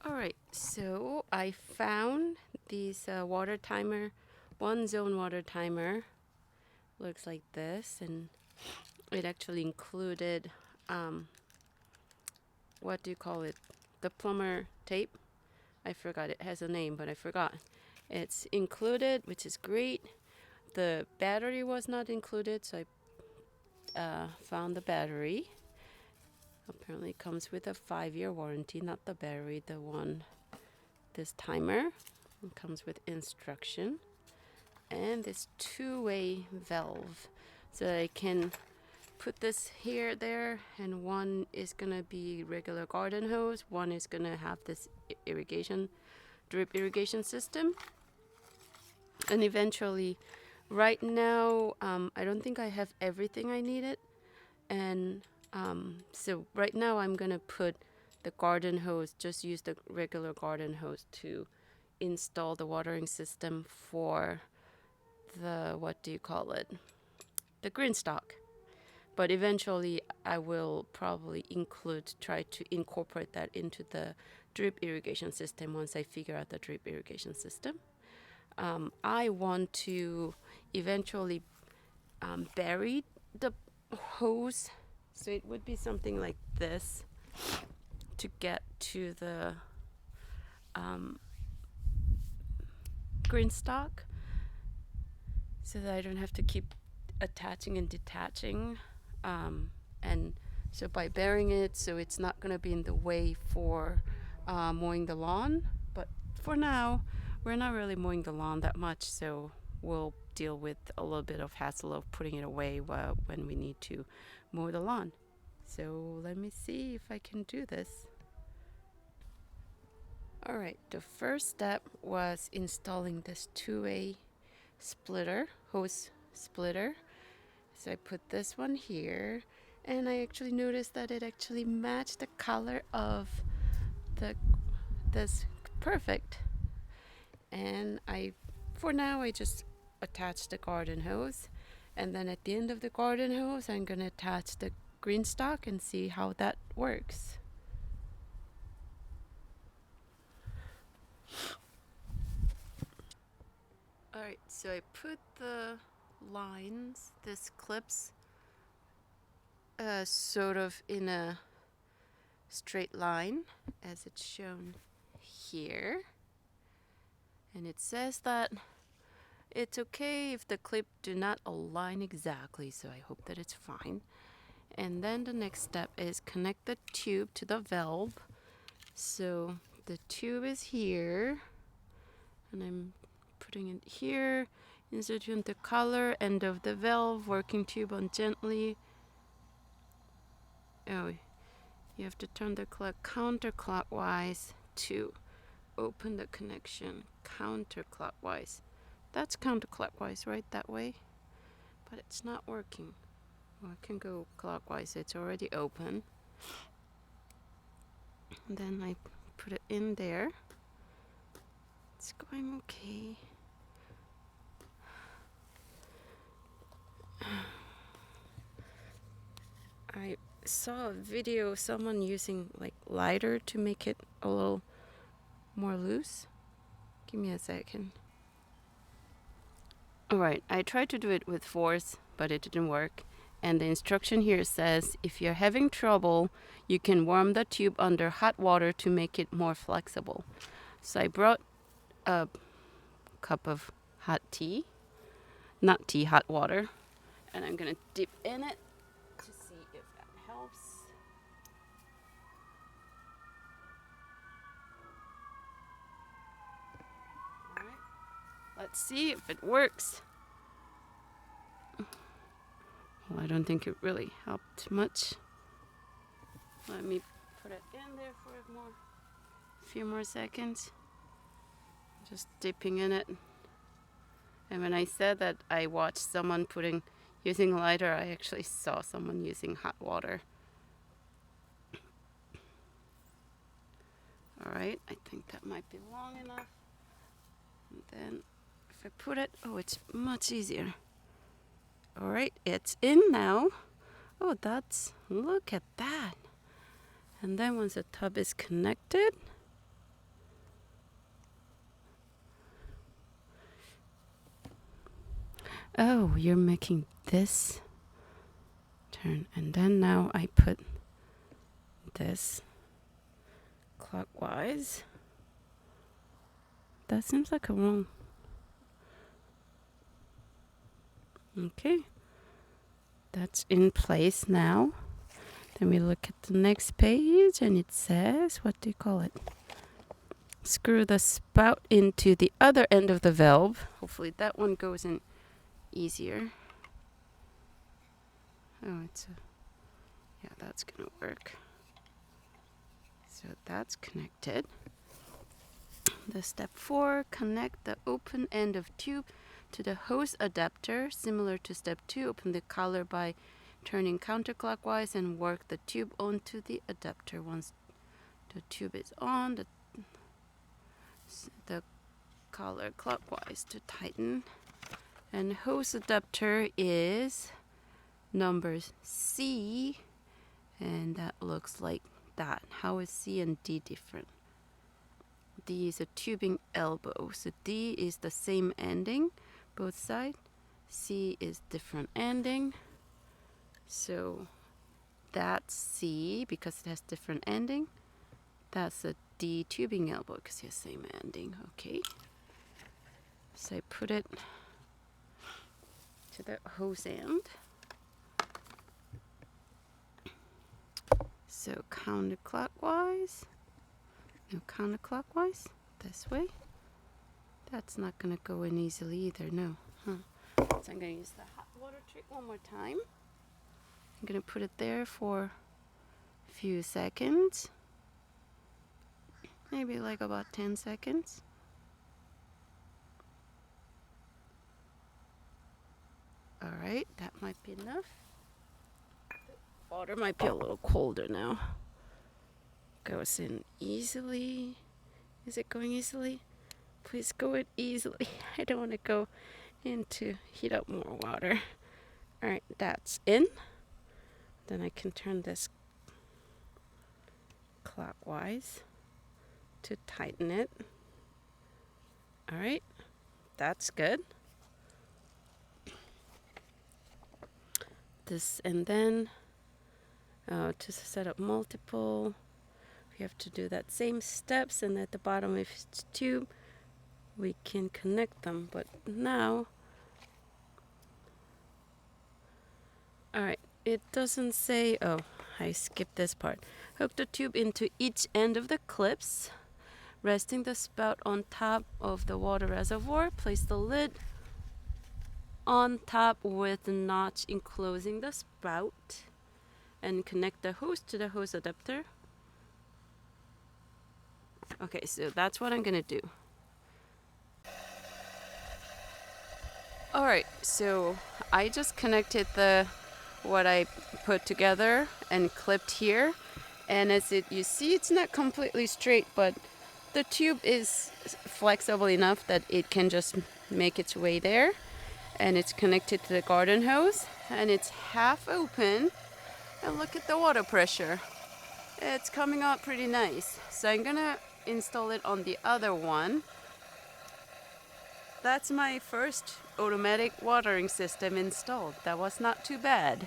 All right, so I found these water timer, one zone water timer. Looks like this, and it actually included, what do you call it? The plumber tape. I forgot, it has a name, but I forgot. It's included, which is great. The battery was not included, so I found the battery. Apparently, it comes with a 5-year warranty, not the battery, the one, this timer. It comes with instruction and this two-way valve, so that I can put this here, there, and one is gonna be regular garden hose. One is gonna have this irrigation, drip irrigation system, and eventually, right now, I don't think I have everything I needed, and so right now I'm gonna put the garden hose, just use the regular garden hose to install the watering system for the, what do you call it? The GreenStalk. But eventually I will probably try to incorporate that into the drip irrigation system once I figure out the drip irrigation system. I want to eventually bury the hose, so it would be something like this to get to the GreenStalk, so that I don't have to keep attaching and detaching. And so by burying it, so it's not going to be in the way for mowing the lawn. But for now, we're not really mowing the lawn that much, so we'll deal with a little bit of hassle of putting it away when we need to mow the lawn. So let me see if I can do this. All right, the first step was installing this two-way splitter, hose splitter. So I put this one here, and I actually noticed that it actually matched the color of this perfect. And for now, I just attach the garden hose, and then at the end of the garden hose, I'm gonna attach the GreenStalk and see how that works. All right, so I put the lines, this clips, sort of in a straight line as it's shown here, and it says that it's okay if the clip do not align exactly, so I hope that it's fine. And then the next step is connect the tube to the valve. So the tube is here, and I'm putting it here, inserting the color end of the valve, working tube on gently. Oh, you have to turn the counterclockwise to open the connection. Counterclockwise. That's counterclockwise, right? That way? But it's not working. Well, I can go clockwise. It's already open. And then I put it in there. It's going okay. I saw a video of someone using like lighter to make it a little more loose. Give me a second. Alright, I tried to do it with force, but it didn't work. And the instruction here says if you're having trouble, you can warm the tube under hot water to make it more flexible. So I brought a cup of hot tea, not tea, hot water, and I'm gonna dip in it to see if that helps. All right, let's see if it works. Well, I don't think it really helped much. Let me put it in there for a few more seconds. Just dipping in it. And when I said that I watched someone using lighter, I actually saw someone using hot water. All right, I think that might be long enough. And then if I put it, oh, it's much easier. All right, it's in now. Oh, look at that. And then once the tub is connected, Oh, you're making this turn, and then now I put this clockwise. That seems like a wrong. Okay, that's in place now. Then we look at the next page, and it says, what do you call it? Screw the spout into the other end of the valve. Hopefully that one goes in easier. Oh, yeah, that's gonna work. So that's connected. The step 4, connect the open end of tube to the hose adapter. Similar to step 2, open the collar by turning counterclockwise and work the tube onto the adapter. Once the tube is on, the collar clockwise to tighten. And hose adapter is number C, and that looks like that. How is C and D different? D is a tubing elbow, so D is the same ending, both sides. C is different ending, so that's C because it has different ending. That's a D tubing elbow because it has same ending. Okay, so I put it to the hose end. So counterclockwise. No, counterclockwise. This way. That's not going to go in easily either, no. So I'm going to use the hot water trick one more time. I'm going to put it there for a few seconds. Maybe like about 10 seconds. Alright, that might be enough. The water might be a little colder now. Goes in easily. Is it going easily? Please go in easily. I don't want to go into heat up more water. Alright, that's in. Then I can turn this clockwise to tighten it. Alright, that's good. This, and then to set up multiple, we have to do that same steps, and at the bottom of each tube we can connect them. But now, alright, it doesn't say, oh, I skipped this part. Hook the tube into each end of the clips, resting the spout on top of the water reservoir. Place the lid on top with the notch enclosing the spout and connect the hose to the hose adapter. Okay, so that's what I'm gonna do. Alright, so I just connected what I put together and clipped here, and you see, it's not completely straight, but the tube is flexible enough that it can just make its way there. And it's connected to the garden hose, and it's half open, and look at the water pressure. It's coming out pretty nice. So I'm gonna install it on the other one. That's my first automatic watering system installed. That was not too bad.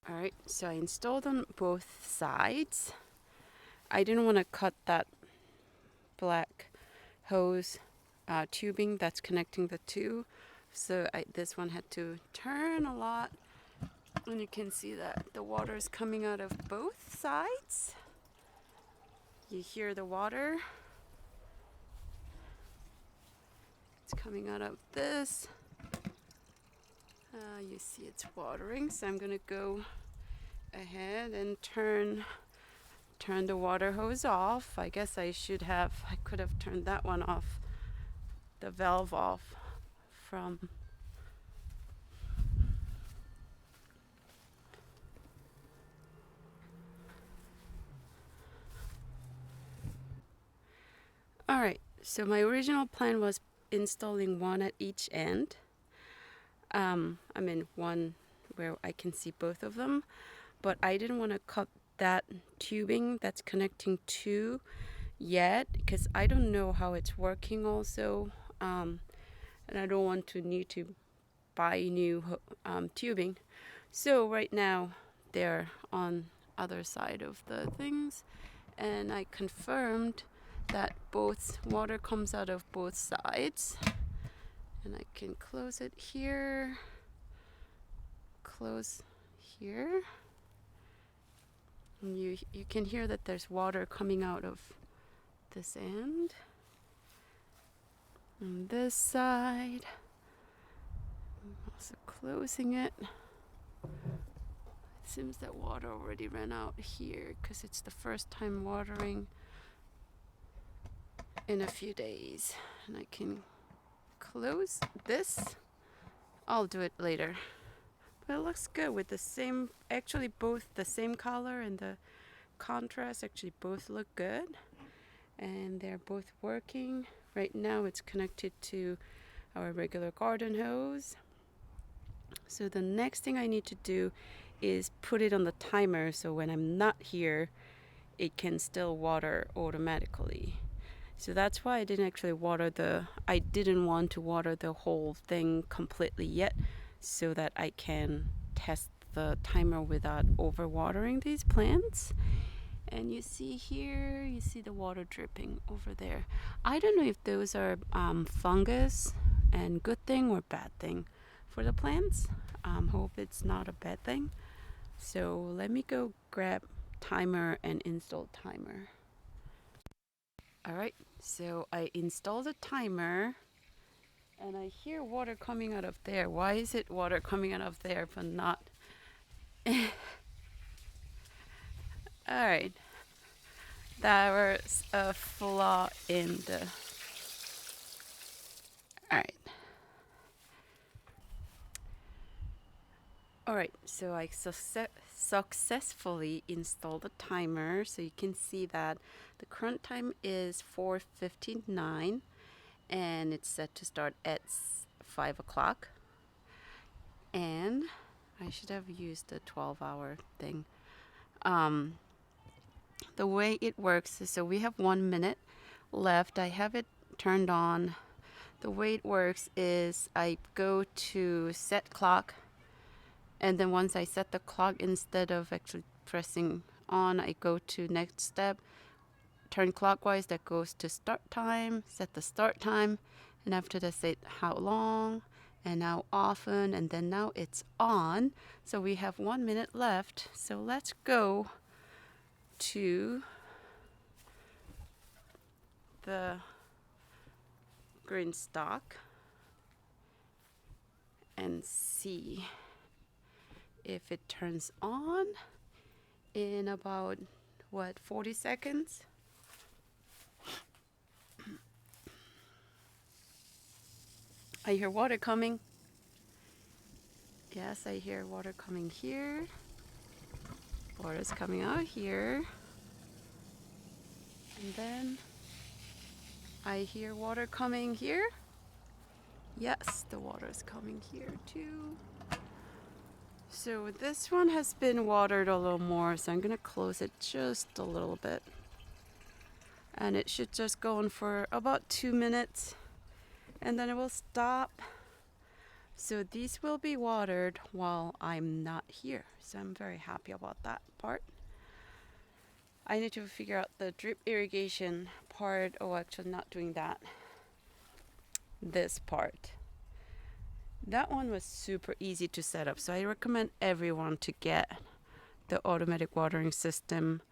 Alright, so I installed on both sides. I didn't want to cut that black hose tubing that's connecting the two, so this one had to turn a lot, and you can see that the water is coming out of both sides. You hear the water. It's coming out of this. You see it's watering, so I'm gonna go ahead and turn the water hose off. I guess I could have turned that one off, the valve off from. Alright, so my original plan was installing one at each end. I mean one where I can see both of them, but I didn't want to cut that tubing that's connecting to yet, because I don't know how it's working also. and I don't want to need to buy new tubing. So right now they're on other side of the things, and I confirmed that both water comes out of both sides. And I can close it here, close here. And you can hear that there's water coming out of this end. On this side, I'm also closing it. It seems that water already ran out here because it's the first time watering in a few days. And I can close this. I'll do it later. But it looks good with the same, actually both the same color and the contrast actually both look good. And they're both working. Right now it's connected to our regular garden hose. So the next thing I need to do is put it on the timer so when I'm not here, it can still water automatically. So that's why I didn't want to water the whole thing completely yet, so that I can test the timer without overwatering these plants. And you see here, you see the water dripping over there. I don't know if those are fungus, and good thing or bad thing for the plants. Hope it's not a bad thing. So let me go grab timer and install timer. Alright, so I installed the timer and I hear water coming out of there. Why is it water coming out of there but not? Alright, that was a flaw in the... Alright. Alright, so I successfully installed the timer. So you can see that the current time is 4:59 and it's set to start at 5 o'clock. And I should have used the 12-hour thing. The way it works is, so we have 1 minute left. I have it turned on. The way it works is I go to set clock, and then once I set the clock, instead of actually pressing on, I go to next step, turn clockwise, that goes to start time, set the start time, and after that say how long and how often, and then now it's on. So we have 1 minute left. So let's go to the GreenStalk and see if it turns on in about 40 seconds. I hear water coming. Yes, I hear water coming here. Water's coming out here. And then I hear water coming here. Yes, the water is coming here too. So this one has been watered a little more, so I'm gonna close it just a little bit. And it should just go on for about 2 minutes, and then it will stop. So these will be watered while I'm not here. So I'm very happy about that part. I need to figure out the drip irrigation part. Oh, actually not doing that. This part. That one was super easy to set up. So I recommend everyone to get the automatic watering system.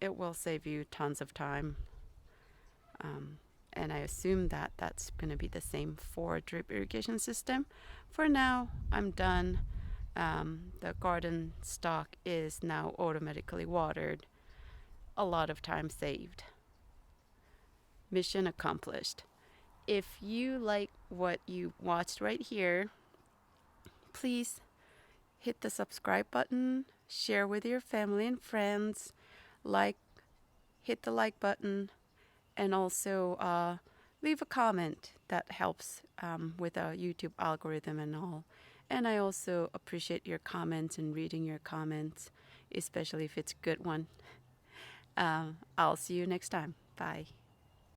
It will save you tons of time. And I assume that that's going to be the same for drip irrigation system. For now, I'm done. The garden stock is now automatically watered. A lot of time saved. Mission accomplished. If you like what you watched right here, please hit the subscribe button, share with your family and friends, hit the like button, and also leave a comment. That helps with the YouTube algorithm and all. And I also appreciate your comments and reading your comments, especially if it's a good one. I'll see you next time. Bye.